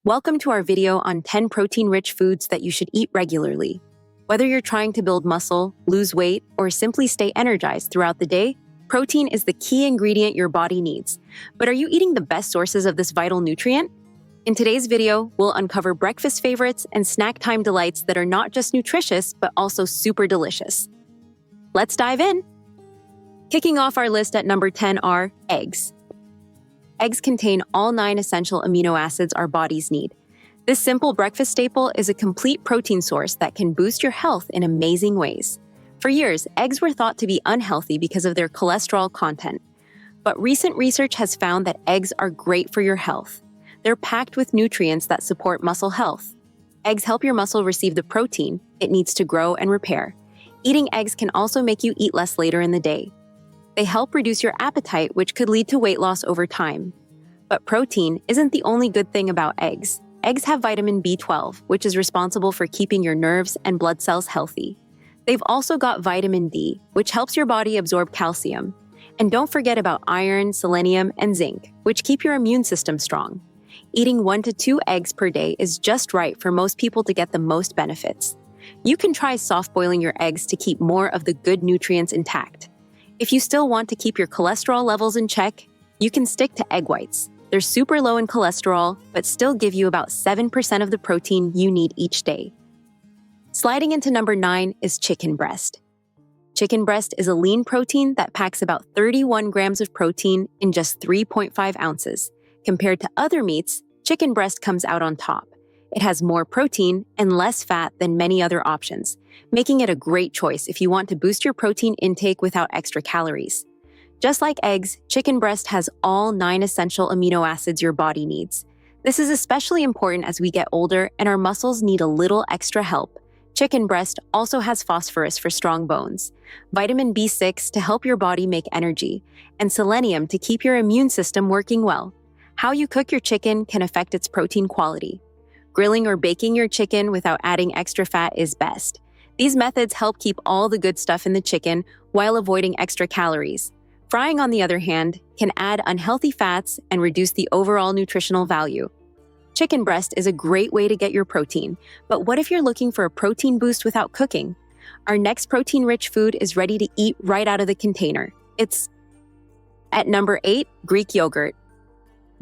Welcome to our video on 10 protein-rich foods that you should eat regularly. Whether you're trying to build muscle, lose weight, or simply stay energized throughout the day, protein is the key ingredient your body needs. But are you eating the best sources of this vital nutrient? In today's video, we'll uncover breakfast favorites and snack time delights that are not just nutritious, but also super delicious. Let's dive in. Kicking off our list at number 10 are eggs. Eggs contain all 9 essential amino acids our bodies need. This simple breakfast staple is a complete protein source that can boost your health in amazing ways. For years, eggs were thought to be unhealthy because of their cholesterol content. But recent research has found that eggs are great for your health. They're packed with nutrients that support muscle health. Eggs help your muscle receive the protein it needs to grow and repair. Eating eggs can also make you eat less later in the day. They help reduce your appetite, which could lead to weight loss over time. But protein isn't the only good thing about eggs. Eggs have vitamin B12, which is responsible for keeping your nerves and blood cells healthy. They've also got vitamin D, which helps your body absorb calcium. And don't forget about iron, selenium, and zinc, which keep your immune system strong. Eating 1 to 2 eggs per day is just right for most people to get the most benefits. You can try soft boiling your eggs to keep more of the good nutrients intact. If you still want to keep your cholesterol levels in check, you can stick to egg whites. They're super low in cholesterol, but still give you about 7% of the protein you need each day. Sliding into number 9 is chicken breast. Chicken breast is a lean protein that packs about 31 grams of protein in just 3.5 ounces. Compared to other meats, chicken breast comes out on top. It has more protein and less fat than many other options, making it a great choice if you want to boost your protein intake without extra calories. Just like eggs, chicken breast has all 9 essential amino acids your body needs. This is especially important as we get older and our muscles need a little extra help. Chicken breast also has phosphorus for strong bones, vitamin B6 to help your body make energy, and selenium to keep your immune system working well. How you cook your chicken can affect its protein quality. Grilling or baking your chicken without adding extra fat is best. These methods help keep all the good stuff in the chicken while avoiding extra calories. Frying, on the other hand, can add unhealthy fats and reduce the overall nutritional value. Chicken breast is a great way to get your protein, but what if you're looking for a protein boost without cooking? Our next protein-rich food is ready to eat right out of the container. It's at number 8, Greek yogurt.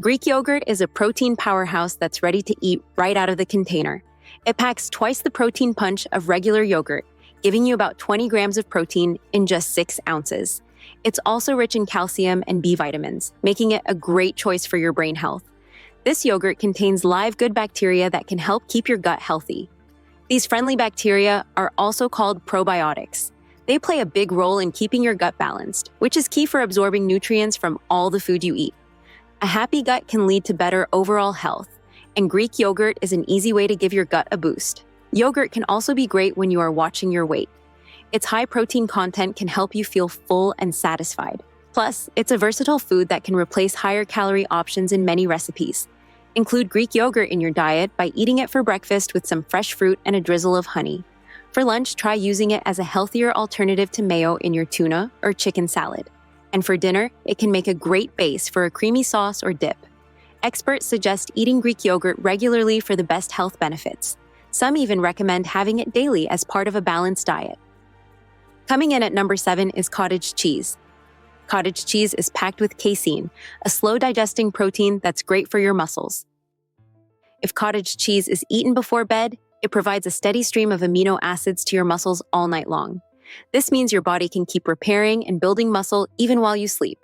Greek yogurt is a protein powerhouse that's ready to eat right out of the container. It packs twice the protein punch of regular yogurt, giving you about 20 grams of protein in just 6 ounces. It's also rich in calcium and B vitamins, making it a great choice for your brain health. This yogurt contains live good bacteria that can help keep your gut healthy. These friendly bacteria are also called probiotics. They play a big role in keeping your gut balanced, which is key for absorbing nutrients from all the food you eat. A happy gut can lead to better overall health, and Greek yogurt is an easy way to give your gut a boost. Yogurt can also be great when you are watching your weight. Its high protein content can help you feel full and satisfied. Plus, it's a versatile food that can replace higher calorie options in many recipes. Include Greek yogurt in your diet by eating it for breakfast with some fresh fruit and a drizzle of honey. For lunch, try using it as a healthier alternative to mayo in your tuna or chicken salad. And for dinner, it can make a great base for a creamy sauce or dip. Experts suggest eating Greek yogurt regularly for the best health benefits. Some even recommend having it daily as part of a balanced diet. Coming in at number 7 is cottage cheese. Cottage cheese is packed with casein, a slow-digesting protein that's great for your muscles. If cottage cheese is eaten before bed, it provides a steady stream of amino acids to your muscles all night long. This means your body can keep repairing and building muscle even while you sleep.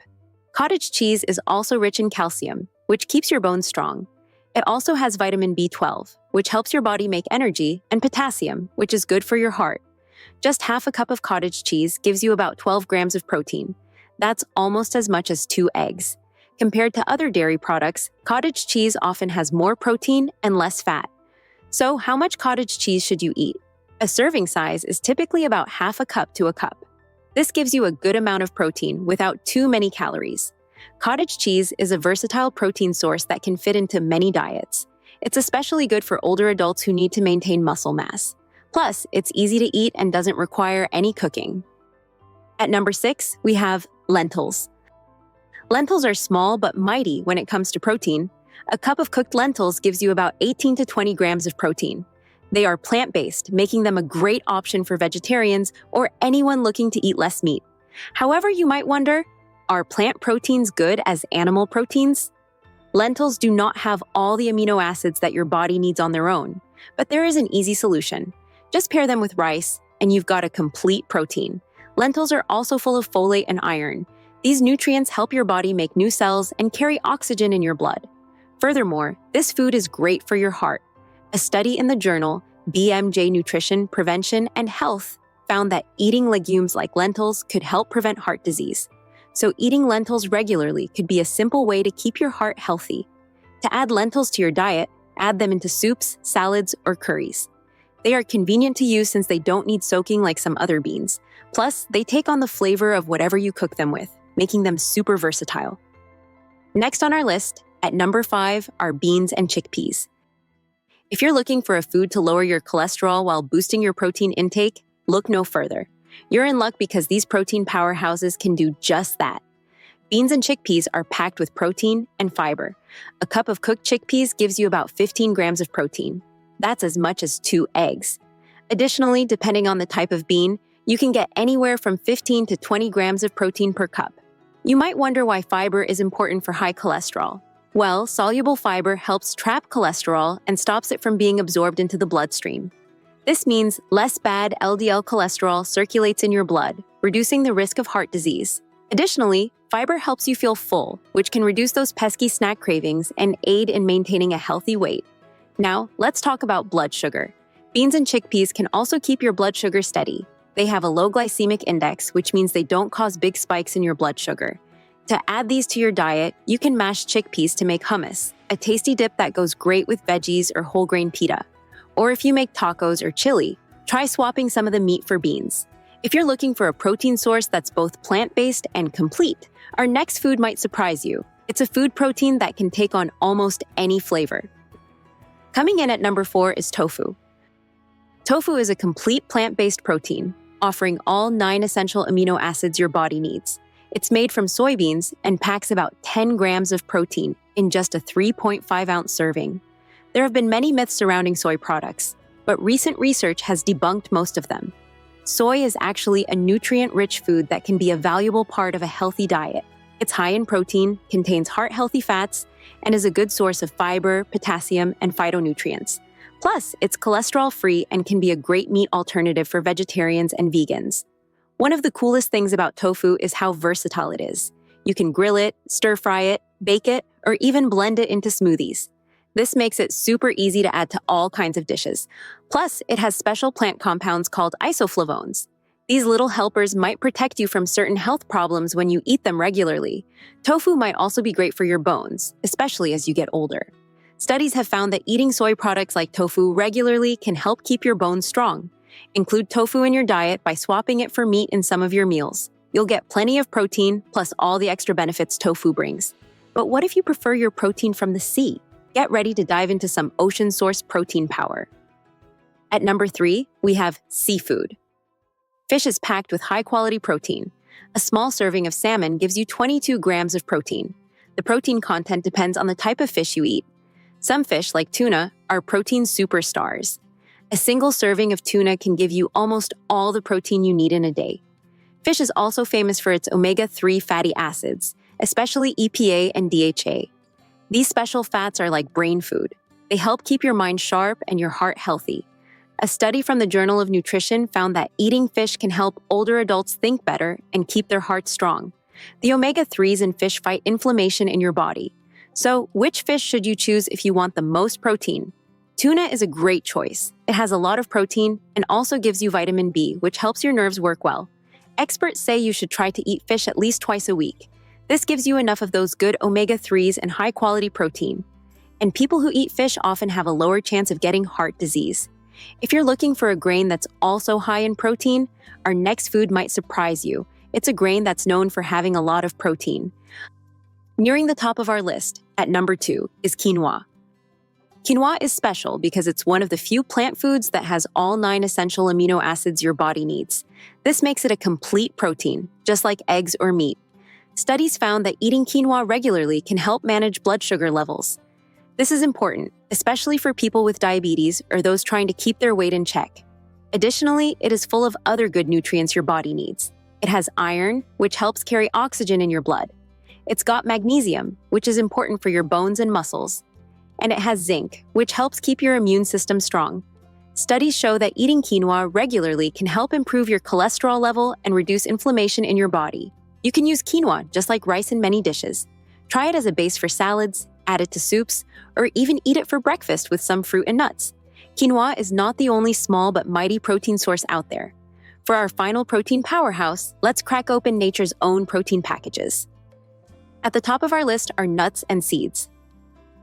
Cottage cheese is also rich in calcium, which keeps your bones strong. It also has vitamin B12, which helps your body make energy, and potassium, which is good for your heart. Just half a cup of cottage cheese gives you about 12 grams of protein. That's almost as much as 2 eggs. Compared to other dairy products, cottage cheese often has more protein and less fat. So, how much cottage cheese should you eat? A serving size is typically about half a cup to a cup. This gives you a good amount of protein without too many calories. Cottage cheese is a versatile protein source that can fit into many diets. It's especially good for older adults who need to maintain muscle mass. Plus, it's easy to eat and doesn't require any cooking. At number 6, we have lentils. Lentils are small but mighty when it comes to protein. A cup of cooked lentils gives you about 18 to 20 grams of protein. They are plant-based, making them a great option for vegetarians or anyone looking to eat less meat. However, you might wonder, are plant proteins good as animal proteins? Lentils do not have all the amino acids that your body needs on their own, but there is an easy solution. Just pair them with rice, and you've got a complete protein. Lentils are also full of folate and iron. These nutrients help your body make new cells and carry oxygen in your blood. Furthermore, this food is great for your heart. A study in the journal BMJ Nutrition, Prevention, and Health found that eating legumes like lentils could help prevent heart disease. So eating lentils regularly could be a simple way to keep your heart healthy. To add lentils to your diet, add them into soups, salads, or curries. They are convenient to use since they don't need soaking like some other beans. Plus, they take on the flavor of whatever you cook them with, making them super versatile. Next on our list, at number 5, are beans and chickpeas. If you're looking for a food to lower your cholesterol while boosting your protein intake, look no further. You're in luck because these protein powerhouses can do just that. Beans and chickpeas are packed with protein and fiber. A cup of cooked chickpeas gives you about 15 grams of protein. That's as much as 2 eggs. Additionally, depending on the type of bean, you can get anywhere from 15 to 20 grams of protein per cup. You might wonder why fiber is important for high cholesterol. Well, soluble fiber helps trap cholesterol and stops it from being absorbed into the bloodstream. This means less bad LDL cholesterol circulates in your blood, reducing the risk of heart disease. Additionally, fiber helps you feel full, which can reduce those pesky snack cravings and aid in maintaining a healthy weight. Now, let's talk about blood sugar. Beans and chickpeas can also keep your blood sugar steady. They have a low glycemic index, which means they don't cause big spikes in your blood sugar. To add these to your diet, you can mash chickpeas to make hummus, a tasty dip that goes great with veggies or whole grain pita. Or if you make tacos or chili, try swapping some of the meat for beans. If you're looking for a protein source that's both plant-based and complete, our next food might surprise you. It's a food protein that can take on almost any flavor. Coming in at number 4 is tofu. Tofu is a complete plant-based protein, offering all 9 essential amino acids your body needs. It's made from soybeans and packs about 10 grams of protein in just a 3.5-ounce serving. There have been many myths surrounding soy products, but recent research has debunked most of them. Soy is actually a nutrient-rich food that can be a valuable part of a healthy diet. It's high in protein, contains heart-healthy fats, and is a good source of fiber, potassium, and phytonutrients. Plus, it's cholesterol-free and can be a great meat alternative for vegetarians and vegans. One of the coolest things about tofu is how versatile it is. You can grill it, stir-fry it, bake it, or even blend it into smoothies. This makes it super easy to add to all kinds of dishes. Plus, it has special plant compounds called isoflavones. These little helpers might protect you from certain health problems when you eat them regularly. Tofu might also be great for your bones, especially as you get older. Studies have found that eating soy products like tofu regularly can help keep your bones strong. Include tofu in your diet by swapping it for meat in some of your meals. You'll get plenty of protein, plus all the extra benefits tofu brings. But what if you prefer your protein from the sea? Get ready to dive into some ocean-sourced protein power. At number 3, we have seafood. Fish is packed with high-quality protein. A small serving of salmon gives you 22 grams of protein. The protein content depends on the type of fish you eat. Some fish, like tuna, are protein superstars. A single serving of tuna can give you almost all the protein you need in a day. Fish is also famous for its omega-3 fatty acids, especially EPA and DHA. These special fats are like brain food. They help keep your mind sharp and your heart healthy. A study from the Journal of Nutrition found that eating fish can help older adults think better and keep their hearts strong. The omega-3s in fish fight inflammation in your body. So, which fish should you choose if you want the most protein? Tuna is a great choice. It has a lot of protein and also gives you vitamin B, which helps your nerves work well. Experts say you should try to eat fish at least twice a week. This gives you enough of those good omega-3s and high-quality protein. And people who eat fish often have a lower chance of getting heart disease. If you're looking for a grain that's also high in protein, our next food might surprise you. It's a grain that's known for having a lot of protein. Nearing the top of our list, at number 2, is quinoa. Quinoa is special because it's one of the few plant foods that has all 9 essential amino acids your body needs. This makes it a complete protein, just like eggs or meat. Studies found that eating quinoa regularly can help manage blood sugar levels. This is important, especially for people with diabetes or those trying to keep their weight in check. Additionally, it is full of other good nutrients your body needs. It has iron, which helps carry oxygen in your blood. It's got magnesium, which is important for your bones and muscles. And it has zinc, which helps keep your immune system strong. Studies show that eating quinoa regularly can help improve your cholesterol level and reduce inflammation in your body. You can use quinoa just like rice in many dishes. Try it as a base for salads, add it to soups, or even eat it for breakfast with some fruit and nuts. Quinoa is not the only small but mighty protein source out there. For our final protein powerhouse, let's crack open nature's own protein packages. At the top of our list are nuts and seeds.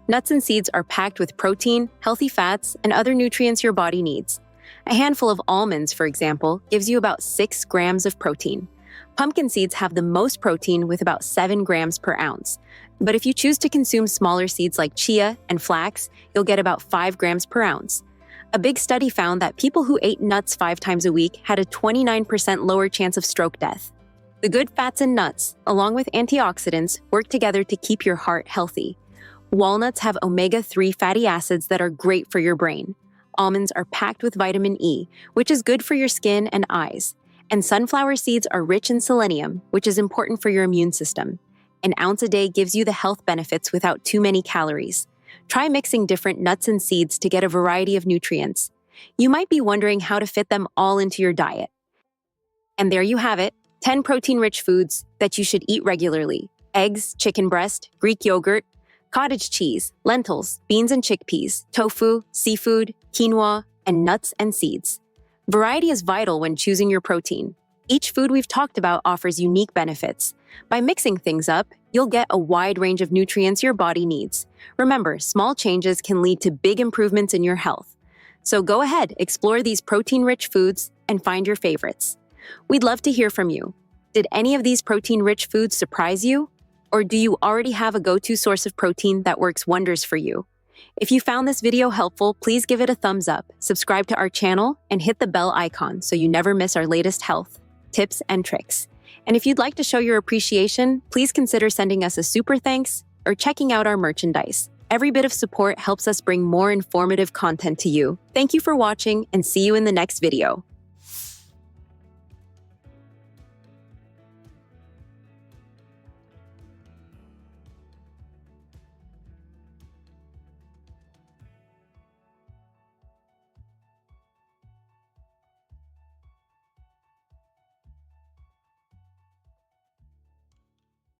Nuts and seeds are packed with protein, healthy fats, and other nutrients your body needs. A handful of almonds, for example, gives you about 6 grams of protein. Pumpkin seeds have the most protein with about 7 grams per ounce. But if you choose to consume smaller seeds like chia and flax, you'll get about 5 grams per ounce. A big study found that people who ate nuts 5 times a week had a 29% lower chance of stroke death. The good fats in nuts, along with antioxidants, work together to keep your heart healthy. Walnuts have omega-3 fatty acids that are great for your brain. Almonds are packed with vitamin E, which is good for your skin and eyes. And sunflower seeds are rich in selenium, which is important for your immune system. An ounce a day gives you the health benefits without too many calories. Try mixing different nuts and seeds to get a variety of nutrients. You might be wondering how to fit them all into your diet. And there you have it, 10 protein-rich foods that you should eat regularly. Eggs, chicken breast, Greek yogurt, cottage cheese, lentils, beans and chickpeas, tofu, seafood, quinoa, and nuts and seeds. Variety is vital when choosing your protein. Each food we've talked about offers unique benefits. By mixing things up, you'll get a wide range of nutrients your body needs. Remember, small changes can lead to big improvements in your health. So go ahead, explore these protein-rich foods and find your favorites. We'd love to hear from you. Did any of these protein-rich foods surprise you? Or do you already have a go-to source of protein that works wonders for you? If you found this video helpful, please give it a thumbs up, subscribe to our channel, and hit the bell icon so you never miss our latest health, tips, and tricks. And if you'd like to show your appreciation, please consider sending us a super thanks or checking out our merchandise. Every bit of support helps us bring more informative content to you. Thank you for watching and see you in the next video.